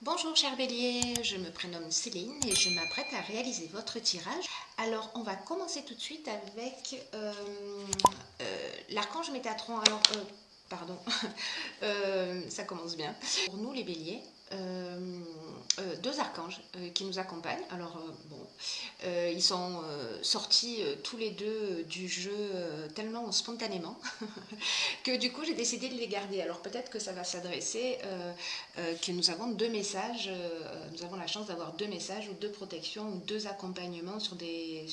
Bonjour cher bélier, je me prénomme Céline et je m'apprête à réaliser votre tirage. Alors on va commencer tout de suite avec l'archange Métatron. Alors, pardon, ça commence bien. Pour nous les béliers, deux archanges qui nous accompagnent. Alors ils sont sortis tous les deux du jeu tellement spontanément que du coup j'ai décidé de les garder. Alors peut-être que ça va s'adresser, que nous avons deux messages, nous avons la chance d'avoir deux messages ou deux protections ou deux accompagnements sur des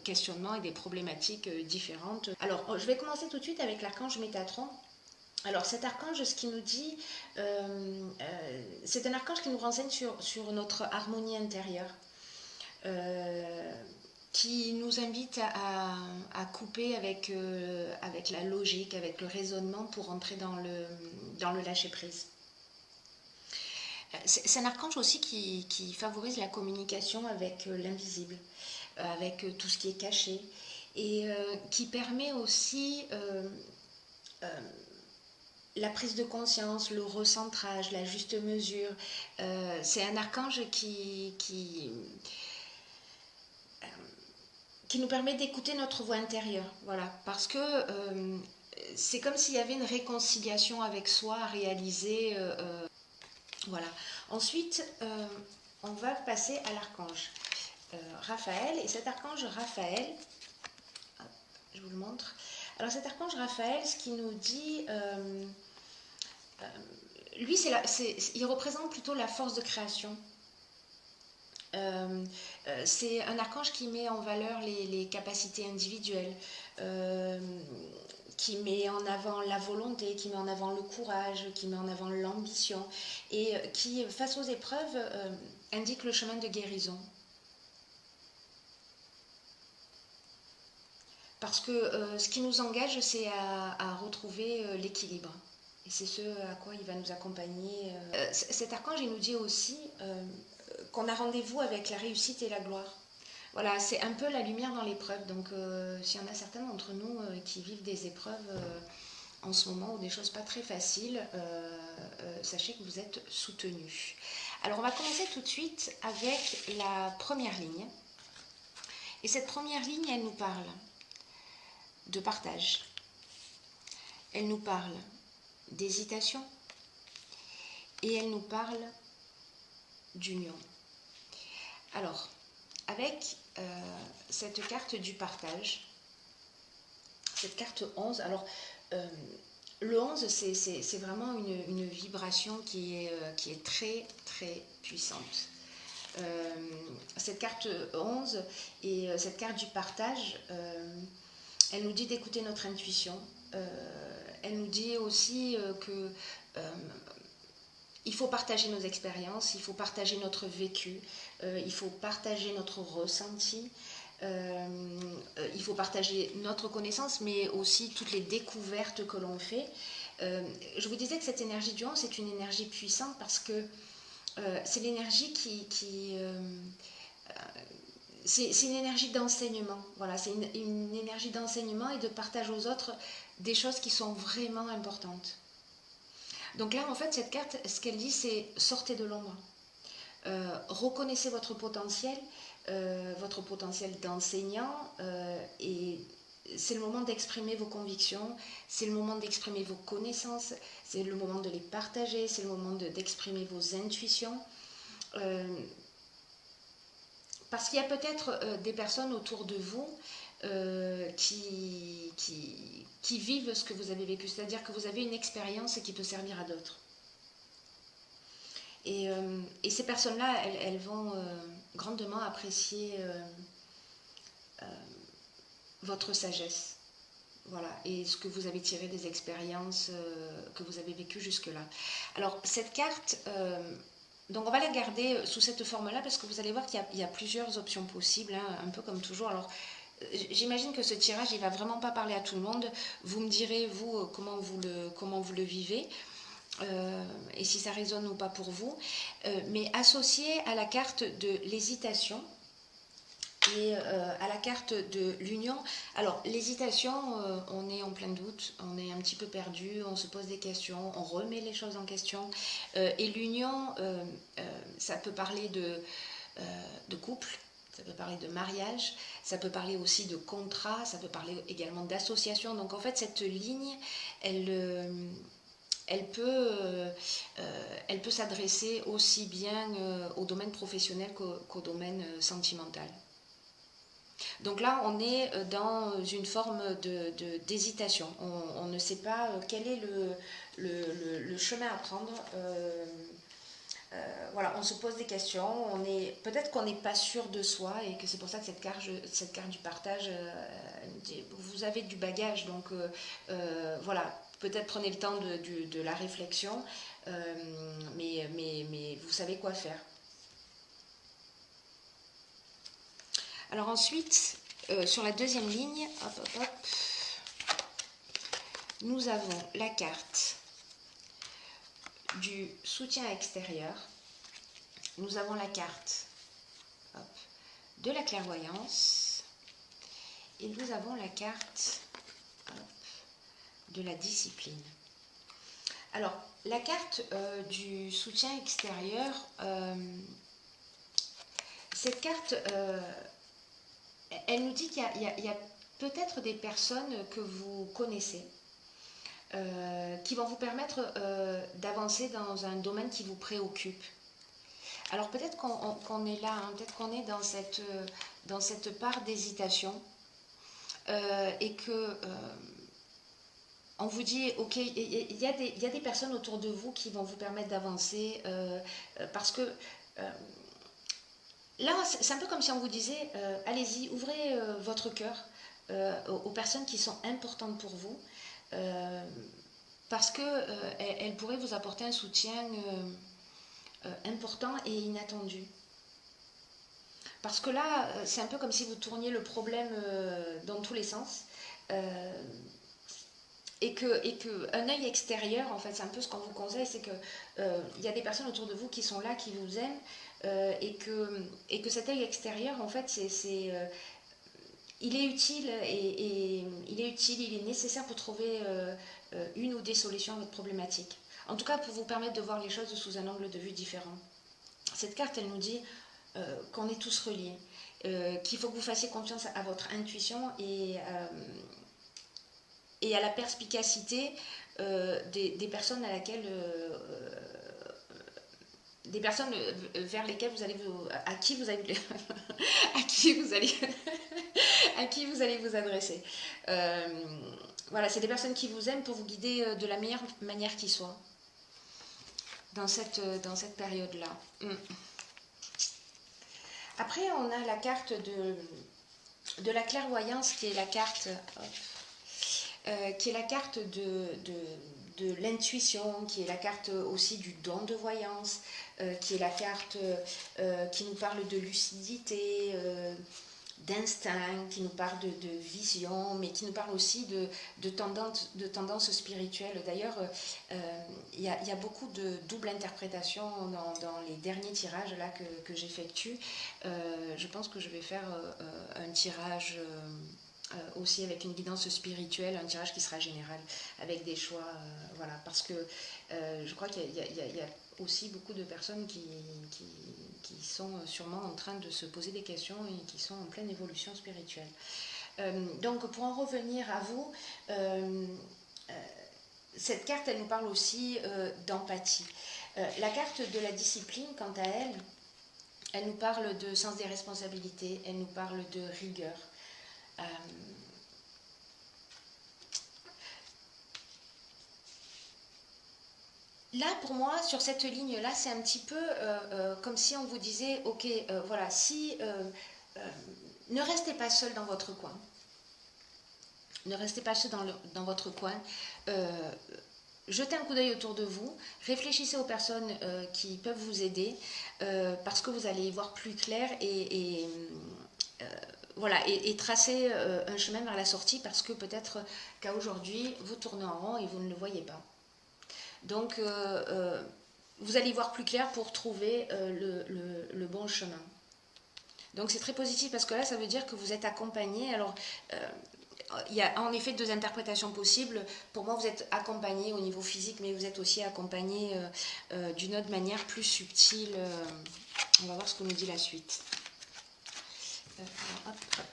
questionnements et des problématiques différentes. Alors je vais commencer tout de suite avec l'archange Métatron. Alors cet archange, ce qu'il nous dit, c'est un archange qui nous renseigne sur notre harmonie intérieure. Qui nous invite à couper avec la logique, avec le raisonnement pour entrer dans le lâcher-prise. C'est un archange aussi qui favorise la communication avec l'invisible, avec tout ce qui est caché, et qui permet aussi la prise de conscience, le recentrage, la juste mesure. C'est un archange qui nous permet d'écouter notre voix intérieure, voilà, parce que c'est comme s'il y avait une réconciliation avec soi à réaliser, voilà. Ensuite, on va passer à l'archange Raphaël, et cet archange Raphaël, je vous le montre. Alors cet archange Raphaël, ce qu'il nous dit, lui, il représente plutôt la force de création. C'est un archange qui met en valeur les capacités individuelles, qui met en avant la volonté, qui met en avant le courage, qui met en avant l'ambition, et qui, face aux épreuves, indique le chemin de guérison. Parce que ce qui nous engage, c'est à retrouver l'équilibre. Et c'est ce à quoi il va nous accompagner. Cet archange, il nous dit aussi qu'on a rendez-vous avec la réussite et la gloire. Voilà, c'est un peu la lumière dans l'épreuve. Donc, s'il y en a certains d'entre nous qui vivent des épreuves en ce moment ou des choses pas très faciles, sachez que vous êtes soutenus. Alors, on va commencer tout de suite avec la première ligne. Et cette première ligne, elle nous parle de partage. Elle nous parle d'hésitation. Et elle nous parle d'union. Alors, avec cette carte du partage, cette carte 11, alors le 11, c'est vraiment une vibration qui est très très puissante. Cette carte 11 et cette carte du partage, elle nous dit d'écouter notre intuition. Elle nous dit aussi que il faut partager nos expériences, il faut partager notre vécu, il faut partager notre ressenti, il faut partager notre connaissance, mais aussi toutes les découvertes que l'on fait. Je vous disais que cette énergie du 11, c'est une énergie puissante parce que c'est l'énergie c'est une énergie d'enseignement. Voilà, c'est une énergie d'enseignement et de partage aux autres des choses qui sont vraiment importantes. Donc là, en fait, cette carte, ce qu'elle dit, c'est sortez de l'ombre. Reconnaissez votre potentiel d'enseignant, et c'est le moment d'exprimer vos convictions, c'est le moment d'exprimer vos connaissances, c'est le moment de les partager, c'est le moment d'exprimer vos intuitions. Parce qu'il y a peut-être des personnes autour de vous qui vivent ce que vous avez vécu, c'est-à-dire que vous avez une expérience qui peut servir à d'autres. Et ces personnes-là, elles vont grandement apprécier votre sagesse. Voilà, et ce que vous avez tiré des expériences que vous avez vécues jusque-là. Alors, cette carte, donc on va la garder sous cette forme-là parce que vous allez voir qu'il y a plusieurs options possibles, hein, un peu comme toujours. Alors, j'imagine que ce tirage, il ne va vraiment pas parler à tout le monde. Vous me direz, vous, comment vous le vivez. Et si ça résonne ou pas pour vous, mais associé à la carte de l'hésitation, et à la carte de l'union. Alors, l'hésitation, on est en plein doute, on est un petit peu perdu, on se pose des questions, on remet les choses en question. Et l'union, ça peut parler de couple, ça peut parler de mariage, ça peut parler aussi de contrat, ça peut parler également d'association. Donc, en fait, cette ligne, elle peut s'adresser aussi bien au domaine professionnel qu'au domaine sentimental. Donc là, on est dans une forme d'hésitation. On ne sait pas quel est le chemin à prendre. Voilà, on se pose des questions. Peut-être qu'on n'est pas sûr de soi et que c'est pour ça que cette carte du partage, vous avez du bagage. Donc voilà, peut-être prenez le temps de la réflexion, mais vous savez quoi faire. Alors ensuite, sur la deuxième ligne, nous avons la carte du soutien extérieur. Nous avons la carte de la clairvoyance. Et nous avons la carte de la discipline. Alors, la carte du soutien extérieur, cette carte... elle nous dit qu'il y a peut-être des personnes que vous connaissez qui vont vous permettre d'avancer dans un domaine qui vous préoccupe. Alors peut-être qu'on est là, hein, peut-être qu'on est dans cette part d'hésitation et que on vous dit, ok, il y a des personnes autour de vous qui vont vous permettre d'avancer parce que... là, c'est un peu comme si on vous disait, allez-y, ouvrez votre cœur aux personnes qui sont importantes pour vous, parce qu'elles pourraient vous apporter un soutien important et inattendu. Parce que là, c'est un peu comme si vous tourniez le problème dans tous les sens, et que un œil extérieur, en fait, c'est un peu ce qu'on vous conseille, c'est que il y a des personnes autour de vous qui sont là, qui vous aiment, et que cet œil extérieur, en fait, il est utile et il est nécessaire pour trouver une ou des solutions à votre problématique. En tout cas, pour vous permettre de voir les choses sous un angle de vue différent. Cette carte, elle nous dit qu'on est tous reliés, qu'il faut que vous fassiez confiance à votre intuition et à la perspicacité des personnes à laquelle des personnes vers lesquelles vous allez à qui vous allez à qui vous allez à qui vous allez vous adresser. Voilà, c'est des personnes qui vous aiment pour vous guider de la meilleure manière qui soit dans cette période-là. Après, on a la carte de la clairvoyance qui est la carte de l'intuition, qui est la carte aussi du don de voyance, qui est la carte qui nous parle de lucidité, d'instinct, qui nous parle de vision, mais qui nous parle aussi de tendance spirituelle. D'ailleurs, il y a beaucoup de double interprétation dans les derniers tirages là que j'effectue. Je pense que je vais faire un tirage aussi avec une guidance spirituelle, un tirage qui sera général, avec des choix, voilà, parce que je crois qu'il y a aussi beaucoup de personnes qui sont sûrement en train de se poser des questions et qui sont en pleine évolution spirituelle. Donc pour en revenir à vous, cette carte, elle nous parle aussi d'empathie. La carte de la discipline, quant à elle, elle nous parle de sens des responsabilités, elle nous parle de rigueur. Là, pour moi, sur cette ligne-là, c'est un petit peu comme si on vous disait, ok, voilà, ne restez pas seul dans votre coin. Ne restez pas seul dans votre coin. Jetez un coup d'œil autour de vous. Réfléchissez aux personnes qui peuvent vous aider parce que vous allez y voir plus clair voilà, et tracer un chemin vers la sortie parce que peut-être qu'à aujourd'hui, vous tournez en rond et vous ne le voyez pas. Donc, vous allez y voir plus clair pour trouver le bon chemin. Donc c'est très positif parce que là, ça veut dire que vous êtes accompagné. Alors, il y a en effet deux interprétations possibles. Pour moi, vous êtes accompagné au niveau physique, mais vous êtes aussi accompagné d'une autre manière plus subtile. On va voir ce que nous dit la suite. Hop, hop.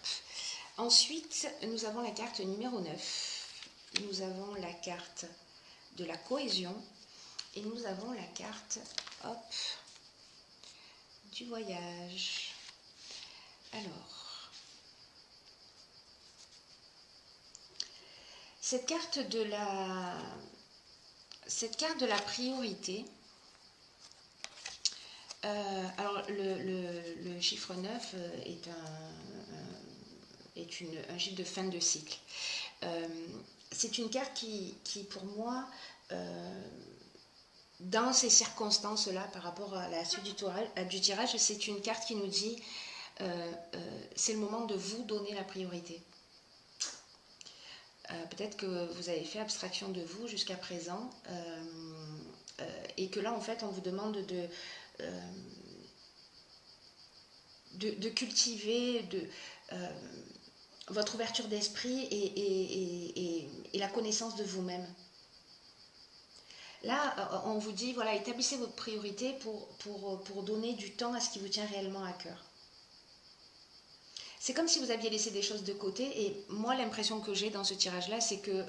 Ensuite, nous avons la carte numéro 9. Nous avons la carte de la cohésion. Et nous avons la carte, hop, du voyage. Alors, cette carte de la priorité, alors le chiffre 9 est un chiffre de fin de cycle. C'est une carte qui pour moi, dans ces circonstances-là, par rapport à la suite du tirage, c'est une carte qui nous dit c'est le moment de vous donner la priorité. Peut-être que vous avez fait abstraction de vous jusqu'à présent et que là, en fait, on vous demande de cultiver votre ouverture d'esprit et la connaissance de vous-même. Là, on vous dit, voilà, établissez votre priorité pour donner du temps à ce qui vous tient réellement à cœur. C'est comme si vous aviez laissé des choses de côté et moi, l'impression que j'ai dans ce tirage-là, c'est que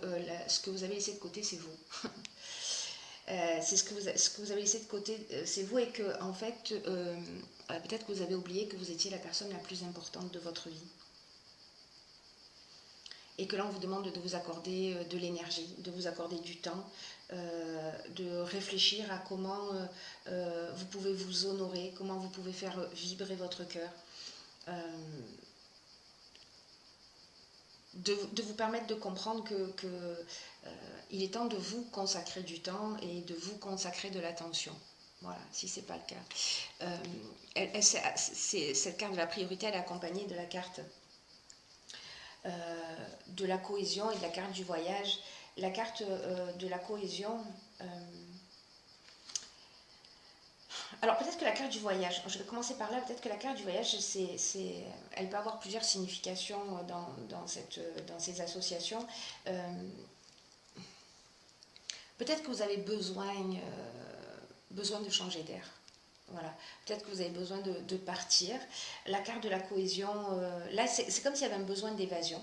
ce que vous avez laissé de côté, c'est vous. C'est ce que vous avez laissé de côté, c'est vous et que, en fait, peut-être que vous avez oublié que vous étiez la personne la plus importante de votre vie. Et que là, on vous demande de vous accorder de l'énergie, de vous accorder du temps, de réfléchir à comment vous pouvez vous honorer, comment vous pouvez faire vibrer votre cœur. De vous permettre de comprendre que il est temps de vous consacrer du temps et de vous consacrer de l'attention. Voilà, si ce n'est pas le cas. Cette carte de la priorité, elle est accompagnée de la carte de la cohésion et de la carte du voyage. La carte de la cohésion... alors peut-être que la carte du voyage, je vais commencer par là, peut-être que la carte du voyage, elle peut avoir plusieurs significations dans ces associations. Peut-être que vous avez besoin de changer d'air. Voilà. Peut-être que vous avez besoin de partir. La carte de la cohésion, là c'est comme s'il y avait un besoin d'évasion.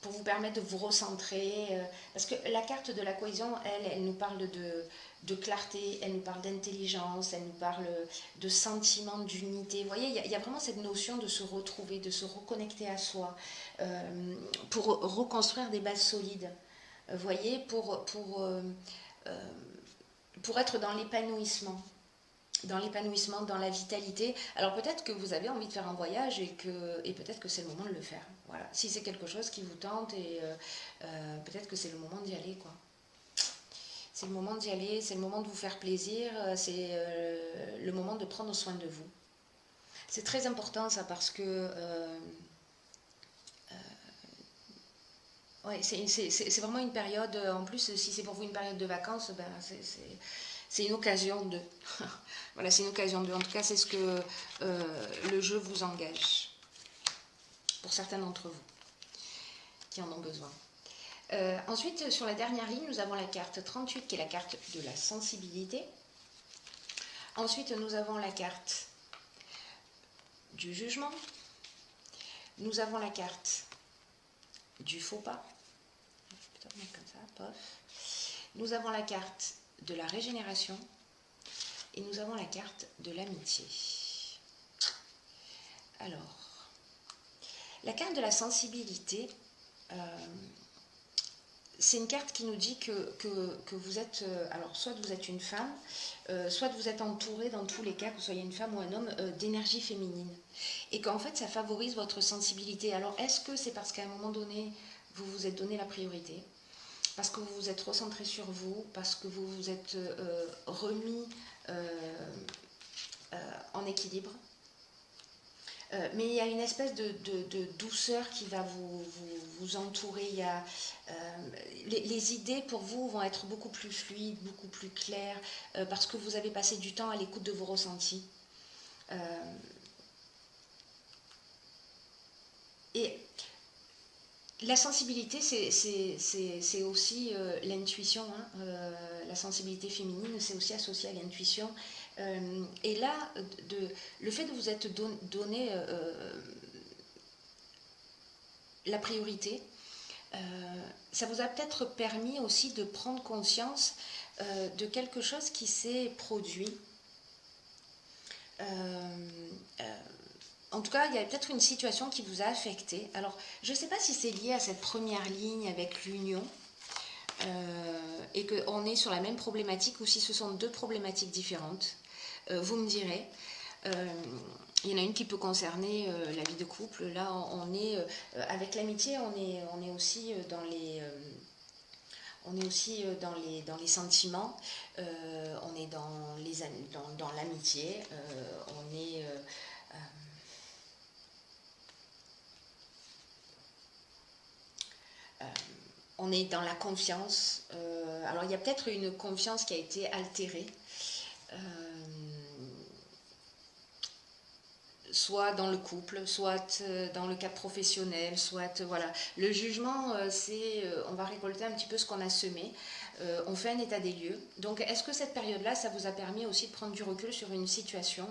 Pour vous permettre de vous recentrer, parce que la carte de la cohésion, elle nous parle de clarté, elle nous parle d'intelligence, elle nous parle de sentiment d'unité. Vous voyez, il y a vraiment cette notion de se retrouver, de se reconnecter à soi, pour reconstruire des bases solides. Vous voyez, pour être dans l'épanouissement, dans la vitalité. Alors peut-être que vous avez envie de faire un voyage et peut-être que c'est le moment de le faire. Voilà. Si c'est quelque chose qui vous tente et peut-être que c'est le moment d'y aller, quoi. C'est le moment d'y aller, c'est le moment de vous faire plaisir, c'est le moment de prendre soin de vous. C'est très important ça parce que ouais, c'est vraiment une période, en plus si c'est pour vous une période de vacances, ben, c'est une occasion de... voilà, c'est une occasion de... En tout cas, c'est ce que le jeu vous engage. Pour certains d'entre vous qui en ont besoin. Ensuite, sur la dernière ligne, nous avons la carte 38 qui est la carte de la sensibilité. Ensuite, nous avons la carte du jugement. Nous avons la carte du faux pas. Peut-être mettre comme ça, pof. Nous avons la carte de la régénération. Et nous avons la carte de l'amitié. Alors, la carte de la sensibilité, c'est une carte qui nous dit que vous êtes, alors soit vous êtes une femme, soit vous êtes entouré dans tous les cas, que vous soyez une femme ou un homme, d'énergie féminine. Et qu'en fait, ça favorise votre sensibilité. Alors, est-ce que c'est parce qu'à un moment donné, vous vous êtes donné la priorité ? Parce que vous vous êtes recentré sur vous, parce que vous vous êtes remis en équilibre. Mais il y a une espèce de douceur qui va vous entourer. Il y a, les idées pour vous vont être beaucoup plus fluides, beaucoup plus claires, parce que vous avez passé du temps à l'écoute de vos ressentis. Et la sensibilité, c'est aussi l'intuition. Hein. La sensibilité féminine, c'est aussi associé à l'intuition. Et là, le fait de vous être donné la priorité, ça vous a peut-être permis aussi de prendre conscience de quelque chose qui s'est produit. En tout cas, il y a peut-être une situation qui vous a affecté. Alors, je ne sais pas si c'est lié à cette première ligne avec l'union et qu'on est sur la même problématique ou si ce sont deux problématiques différentes. Vous me direz. Il y en a une qui peut concerner la vie de couple. Là, on est avec l'amitié, on est aussi dans les dans les sentiments, on est dans l'amitié, on est on est dans la confiance. Alors il y a peut-être une confiance qui a été altérée, soit dans le couple, soit dans le cadre professionnel, soit voilà. Le jugement, c'est on va récolter un petit peu ce qu'on a semé. On fait un état des lieux. Donc est-ce que cette période-là, ça vous a permis aussi de prendre du recul sur une situation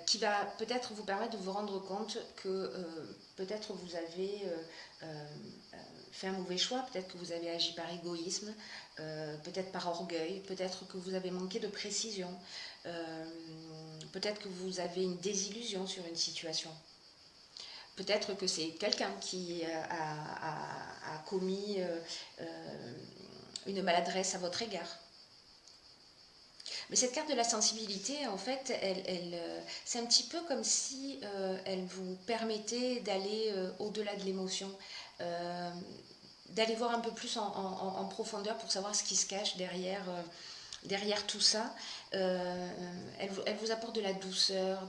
qui va peut-être vous permettre de vous rendre compte que peut-être vous avez fait un mauvais choix, peut-être que vous avez agi par égoïsme, peut-être par orgueil, peut-être que vous avez manqué de précision, peut-être que vous avez une désillusion sur une situation. Peut-être que c'est quelqu'un qui a commis une maladresse à votre égard. Mais cette carte de la sensibilité, en fait, c'est un petit peu comme si elle vous permettait d'aller au-delà de l'émotion, d'aller voir un peu plus en profondeur pour savoir ce qui se cache derrière tout ça. Elle vous apporte de la douceur,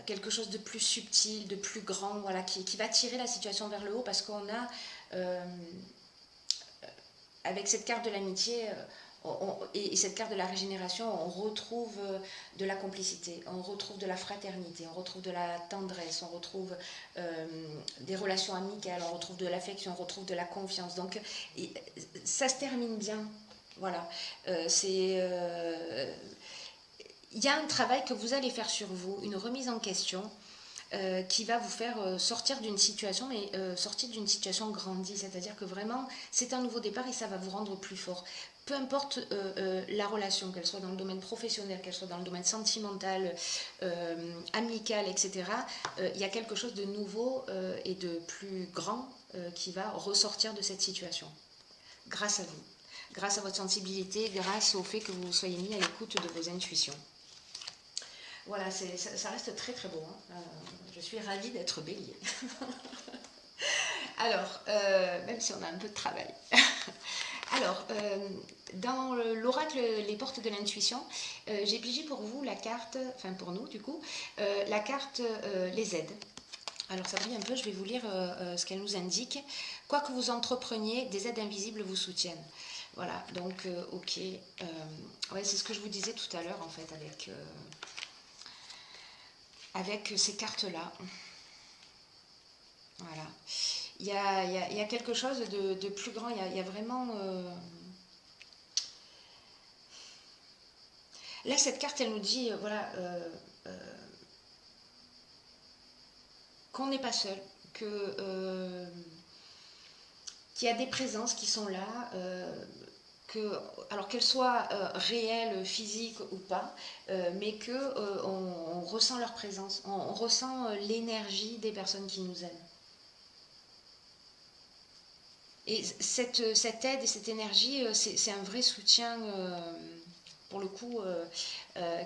quelque chose de plus subtil, de plus grand, voilà, qui va tirer la situation vers le haut parce qu'on a, avec cette carte de l'amitié, et cette carte de la régénération, on retrouve de la complicité, on retrouve de la fraternité, on retrouve de la tendresse, on retrouve des relations amicales, on retrouve de l'affection, on retrouve de la confiance. Donc ça se termine bien. Voilà. Il y a un travail que vous allez faire sur vous, une remise en question qui va vous faire sortir d'une situation, mais sortir d'une situation grandie. C'est-à-dire que vraiment, c'est un nouveau départ et ça va vous rendre plus fort. Peu importe la relation, qu'elle soit dans le domaine professionnel, qu'elle soit dans le domaine sentimental, amical, etc., il y a quelque chose de nouveau et de plus grand qui va ressortir de cette situation. Grâce à vous, grâce à votre sensibilité, grâce au fait que vous soyez mis à l'écoute de vos intuitions. Voilà, ça reste très très beau. Hein. Je suis ravie d'être bélier. Alors, même si on a un peu de travail. Alors, dans l'oracle Les portes de l'intuition, j'ai pigé pour vous la carte, enfin pour nous du coup, la carte Les aides. Alors ça brille un peu, je vais vous lire ce qu'elle nous indique. Quoi que vous entrepreniez, des aides invisibles vous soutiennent. Voilà, donc ok. Ouais, c'est ce que je vous disais tout à l'heure en fait avec ces cartes-là. Voilà. Il y a quelque chose de plus grand, il y a vraiment... Là, cette carte, elle nous dit, voilà, qu'on n'est pas seul, qu'il y a des présences qui sont là, alors qu'elles soient réelles, physiques ou pas, mais qu'on ressent leur présence, on ressent l'énergie des personnes qui nous aiment. Et cette aide et cette énergie, c'est un vrai soutien, pour le coup,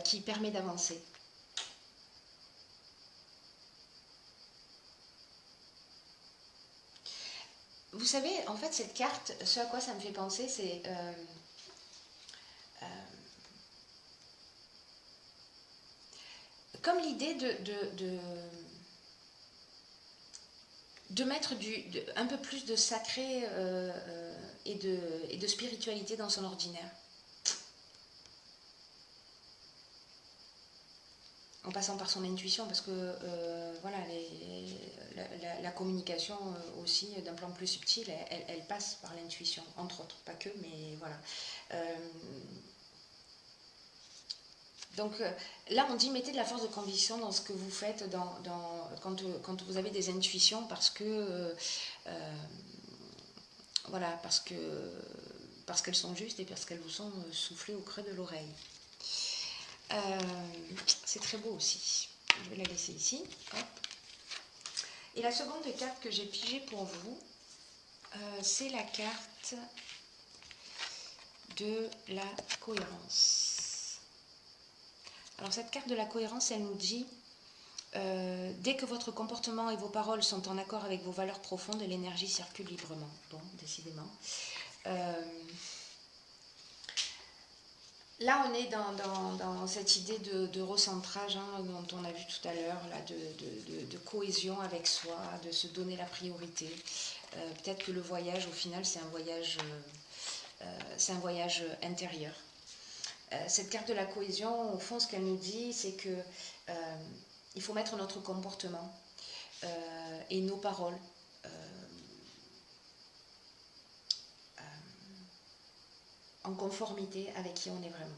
qui permet d'avancer. Vous savez, en fait, cette carte, ce à quoi ça me fait penser, c'est... comme l'idée de mettre un peu plus de sacré et de spiritualité dans son ordinaire. en passant par son intuition, parce que voilà, la communication aussi, d'un plan plus subtil, elle passe par l'intuition, entre autres, pas que, mais voilà. Donc là, on dit mettez de la force de conviction dans ce que vous faites quand vous avez des intuitions, parce que voilà, parce qu'elles sont justes et parce qu'elles vous sont soufflées au creux de l'oreille. C'est très beau aussi. Je vais la laisser ici. Hop. Et la seconde carte que j'ai pigée pour vous, c'est la carte de la cohérence. Alors cette carte de la cohérence, elle nous dit dès que votre comportement et vos paroles sont en accord avec vos valeurs profondes, l'énergie circule librement. Bon, décidément. Là, on est dans cette idée de recentrage dont on a vu tout à l'heure, de cohésion avec soi, de se donner la priorité. Peut-être que le voyage, au final, c'est un voyage intérieur. Cette carte de la cohésion, au fond, ce qu'elle nous dit, c'est que il faut mettre notre comportement et nos paroles en conformité avec qui on est vraiment.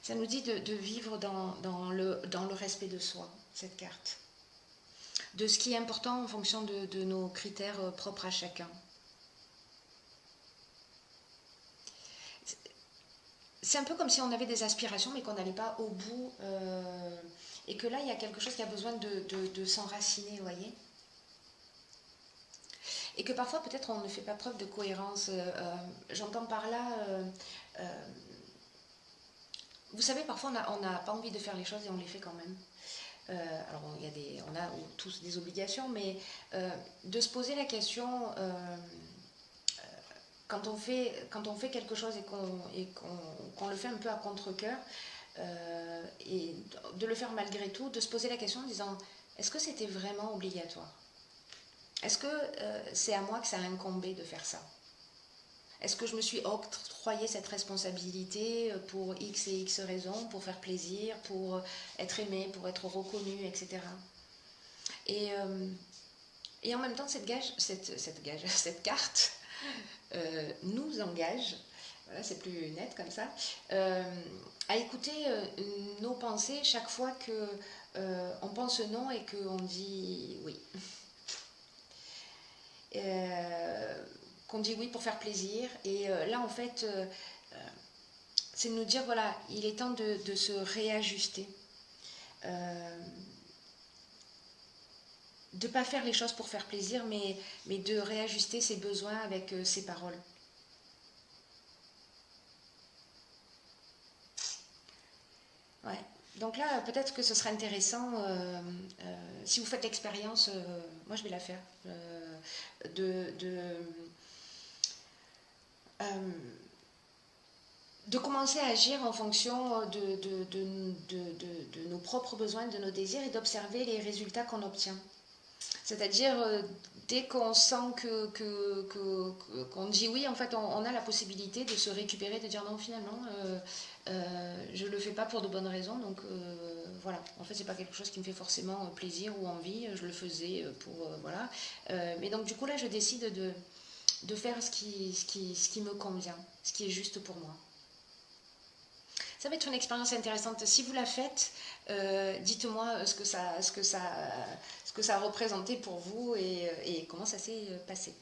Ça nous dit de vivre dans le respect de soi, cette carte. De ce qui est important en fonction de nos critères propres à chacun. C'est un peu comme si on avait des aspirations mais qu'on n'allait pas au bout et que là il y a quelque chose qui a besoin de s'enraciner, vous voyez. Et que parfois peut-être on ne fait pas preuve de cohérence. J'entends par là, vous savez, parfois on n'a pas envie de faire les choses et on les fait quand même. Alors on a tous des obligations, mais de se poser la question quand on fait quelque chose et qu'on le fait un peu à contre-cœur, et de le faire malgré tout, de se poser la question en disant est-ce que c'était vraiment obligatoire? Est-ce que c'est à moi que ça a incombé de faire ça? Est-ce que je me suis octroyé cette responsabilité pour X et X raisons, pour faire plaisir, pour être aimé, pour être reconnu, etc. Et en même temps, cette carte nous engage, voilà, c'est plus net comme ça, à écouter nos pensées chaque fois qu'on pense non et qu'on dit oui. Qu'on dit oui pour faire plaisir. Et là, en fait, c'est de nous dire, voilà, il est temps de se réajuster. De ne pas faire les choses pour faire plaisir, mais de réajuster ses besoins avec ses paroles. Ouais. Donc là, peut-être que ce serait intéressant, si vous faites l'expérience, moi je vais la faire, de commencer à agir en fonction de nos propres besoins, de nos désirs et d'observer les résultats qu'on obtient. C'est-à-dire, dès qu'on sent qu'on dit oui, en fait, on a la possibilité de se récupérer, de dire non, finalement, je ne le fais pas pour de bonnes raisons, donc voilà. En fait, c'est pas quelque chose qui me fait forcément plaisir ou envie, je le faisais pour, voilà. Mais donc, du coup, là, je décide de faire ce qui me convient, ce qui est juste pour moi. Ça va être une expérience intéressante. Si vous la faites, dites-moi ce que ça a représenté pour vous et comment ça s'est passé.